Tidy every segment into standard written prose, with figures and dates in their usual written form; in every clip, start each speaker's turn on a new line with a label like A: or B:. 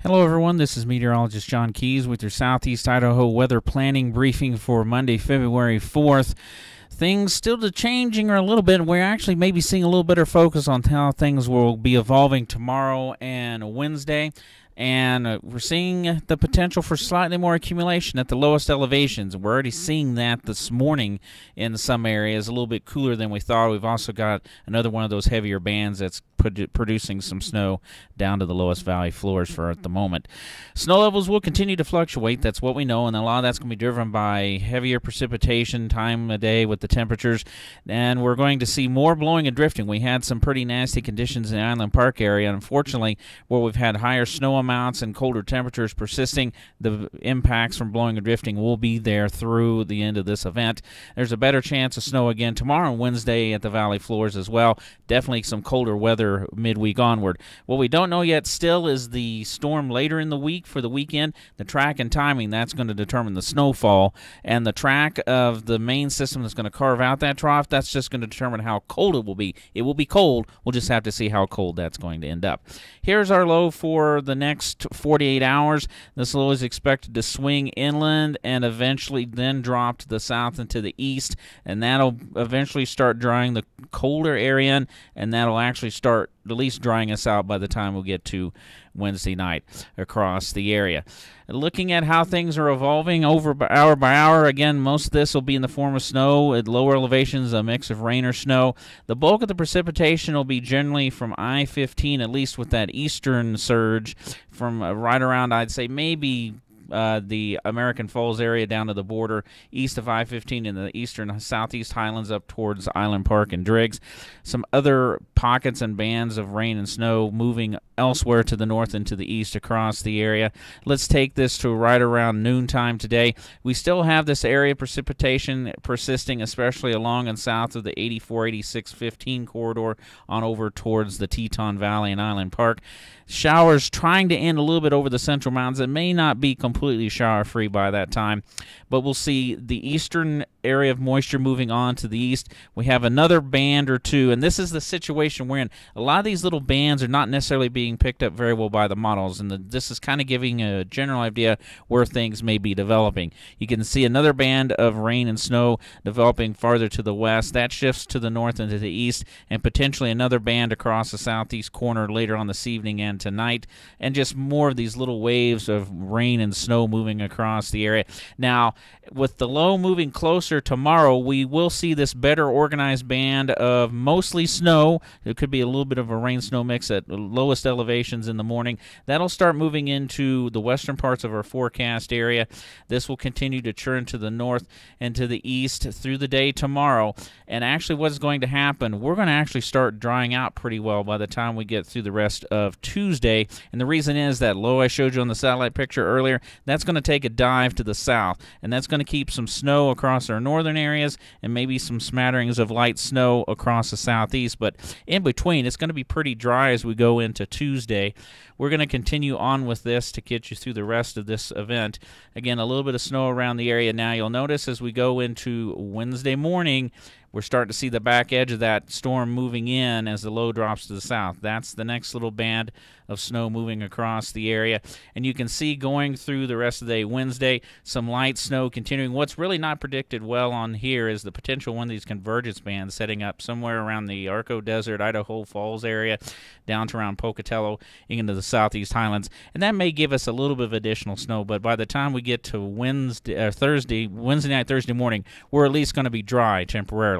A: Hello everyone, this is meteorologist John Keys with your Southeast Idaho weather planning briefing for Monday, February 4th. Things still changing a little bit. We're actually maybe seeing a little better focus on how things will be evolving tomorrow and Wednesday. And we're seeing the potential for slightly more accumulation at the lowest elevations. We're already seeing that this morning in some areas, a little bit cooler than we thought. We've also got another one of those heavier bands that's producing some snow down to the lowest valley floors for at the moment. Snow levels will continue to fluctuate. That's what we know, and a lot of that's going to be driven by heavier precipitation, time of day with the temperatures, and we're going to see more blowing and drifting. We had some pretty nasty conditions in the Island Park area. Unfortunately, where we've had higher snow amounts and colder temperatures persisting, the impacts from blowing and drifting will be there through the end of this event. There's a better chance of snow again tomorrow and Wednesday at the valley floors as well. Definitely some colder weather midweek onward. What we don't know yet still is the storm later in the week for the weekend. The track and timing, that's going to determine the snowfall, and the track of the main system that's going to carve out that trough, that's just going to determine how cold it will be. It will be cold. We'll just have to see how cold that's going to end up. Here's our low for the next 48 hours. This low is expected to swing inland and eventually then drop to the south and to the east, and that'll eventually start drying the colder area in, and that'll actually start at least drying us out by the time we'll get to Wednesday night across the area. Looking at how things are evolving over hour by hour, again, most of this will be in the form of snow. At lower elevations, a mix of rain or snow. The bulk of the precipitation will be generally from I-15, at least with that eastern surge, from right around, I'd say, maybe the American Falls area down to the border east of I-15 in the eastern southeast highlands up towards Island Park and Driggs. Some other pockets and bands of rain and snow moving elsewhere to the north and to the east across the area. Let's take this to right around noontime today. We still have this area of precipitation persisting, especially along and south of the 84-86-15 corridor on over towards the Teton Valley and Island Park. Showers trying to end a little bit over the central mountains. It may not be completely shower-free by that time, but we'll see the eastern area of moisture moving on to the east. We have another band or two, and this is the situation we're in. A lot of these little bands are not necessarily being picked up very well by the models, and this is kind of giving a general idea where things may be developing. You can see another band of rain and snow developing farther to the west. That shifts to the north and to the east, and potentially another band across the southeast corner later on this evening and tonight, and just more of these little waves of rain and snow moving across the area. Now, with the low moving closer tomorrow, we will see this better organized band of mostly snow. It could be a little bit of a rain-snow mix at lowest elevations in the morning. That'll start moving into the western parts of our forecast area. This will continue to churn to the north and to the east through the day tomorrow. And actually what's going to happen, we're going to actually start drying out pretty well by the time we get through the rest of Tuesday. And the reason is that low I showed you on the satellite picture earlier, that's going to take a dive to the south, and that's going to keep some snow across our northern areas and maybe some smatterings of light snow across the southeast. But in between, it's going to be pretty dry as we go into Tuesday. We're going to continue on with this to get you through the rest of this event. Again, a little bit of snow around the area now. You'll notice as we go into Wednesday morning, we're starting to see the back edge of that storm moving in as the low drops to the south. That's the next little band of snow moving across the area. And you can see going through the rest of the day Wednesday, some light snow continuing. What's really not predicted well on here is the potential one of these convergence bands setting up somewhere around the Arco Desert, Idaho Falls area, down to around Pocatello, into the southeast highlands. And that may give us a little bit of additional snow, but by the time we get to Wednesday night, Thursday morning, we're at least going to be dry temporarily.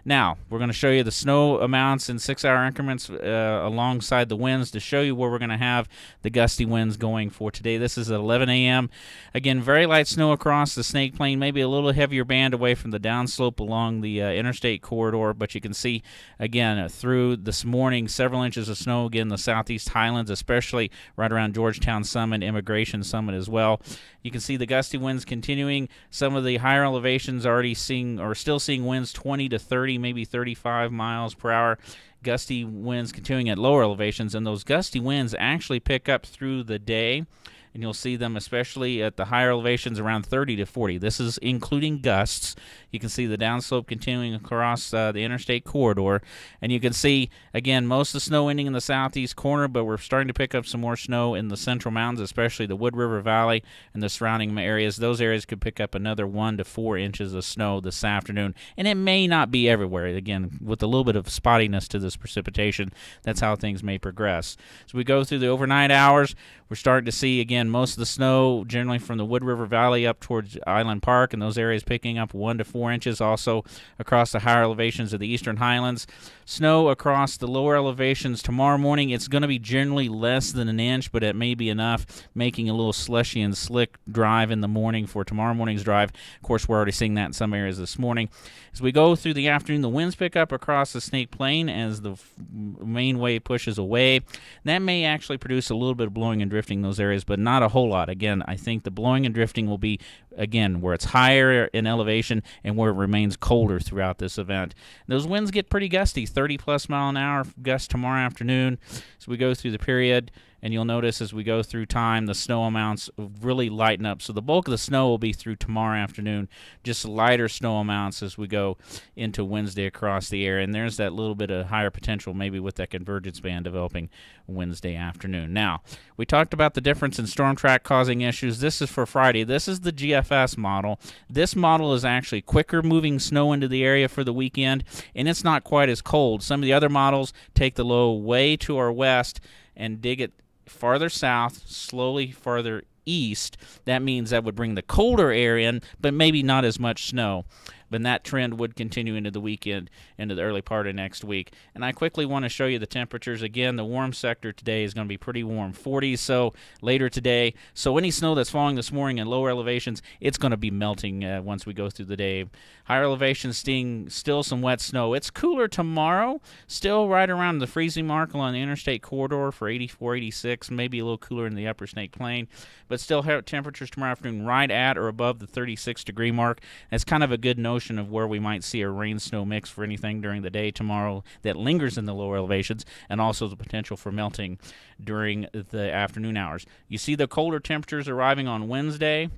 A: Now, we're going to show you the snow amounts in 6-hour increments alongside the winds to show you where we're going to have the gusty winds going for today. This is at 11 a.m. Again, very light snow across the Snake Plain, maybe a little heavier band away from the downslope along the interstate corridor, but you can see, again, through this morning, several inches of snow, again, the southeast highlands, especially right around Georgetown Summit, Immigration Summit as well. You can see the gusty winds continuing. Some of the higher elevations already seeing or still seeing winds 20 to 30, maybe 35 miles per hour. Gusty winds continuing at lower elevations, and those gusty winds actually pick up through the day and you'll see them especially at the higher elevations around 30 to 40. This is including gusts. You can see the downslope continuing across the interstate corridor, and you can see, again, most of the snow ending in the southeast corner, but we're starting to pick up some more snow in the central mountains, especially the Wood River Valley and the surrounding areas. Those areas could pick up another 1 to 4 inches of snow this afternoon, and it may not be everywhere. Again, with a little bit of spottiness to this precipitation, that's how things may progress. So we go through the overnight hours, we're starting to see, again, most of the snow generally from the Wood River Valley up towards Island Park, and those areas picking up 1 to 4 inches. Also across the higher elevations of the eastern highlands. Snow across the lower elevations tomorrow morning. It's going to be generally less than an inch, but it may be enough, making a little slushy and slick drive in the morning for tomorrow morning's drive. Of course, we're already seeing that in some areas this morning. As we go through the afternoon, the winds pick up across the Snake Plain as the main wave pushes away. That may actually produce a little bit of blowing and drifting in those areas, but not a whole lot. Again, I think the blowing and drifting will be, again, where it's higher in elevation and where it remains colder throughout this event. Those winds get pretty gusty, 30-plus mile-an-hour gusts tomorrow afternoon as we go through the period. And you'll notice as we go through time, the snow amounts really lighten up. So the bulk of the snow will be through tomorrow afternoon, just lighter snow amounts as we go into Wednesday across the area. And there's that little bit of higher potential maybe with that convergence band developing Wednesday afternoon. Now, we talked about the difference in storm track causing issues. This is for Friday. This is the GFS model. This model is actually quicker moving snow into the area for the weekend, and it's not quite as cold. Some of the other models take the low way to our west and dig it farther south, slowly farther east. That means that would bring the colder air in, but maybe not as much snow. But that trend would continue into the weekend, into the early part of next week. And I quickly want to show you the temperatures. Again, the warm sector today is going to be pretty warm, 40s so later today. So any snow that's falling this morning in lower elevations, it's going to be melting once we go through the day. Higher elevations seeing still some wet snow. It's cooler tomorrow, still right around the freezing mark along the interstate corridor for 84, 86, maybe a little cooler in the upper Snake Plain. But still temperatures tomorrow afternoon right at or above the 36-degree mark. That's kind of a good notion of where we might see a rain-snow mix for anything during the day tomorrow that lingers in the lower elevations, and also the potential for melting during the afternoon hours. You see the colder temperatures arriving on Wednesday.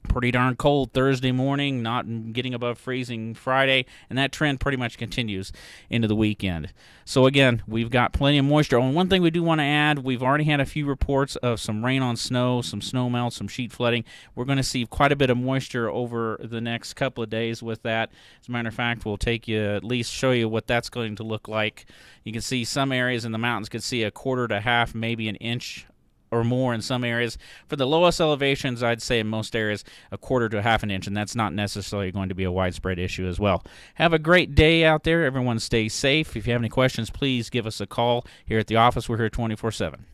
A: Pretty darn cold Thursday morning, not getting above freezing Friday, and that trend pretty much continues into the weekend. So again, we've got plenty of moisture. And one thing we do want to add, we've already had a few reports of some rain on snow, some snow melt, some sheet flooding. We're going to see quite a bit of moisture over the next couple of days with that. As a matter of fact, we'll take you, at least show you what that's going to look like. You can see some areas in the mountains could see a quarter to half, maybe an inch or more in some areas. For the lowest elevations, I'd say in most areas a quarter to half an inch, and that's not necessarily going to be a widespread issue as well. Have a great day out there. Everyone stay safe. If you have any questions, please give us a call here at the office. We're here 24/7.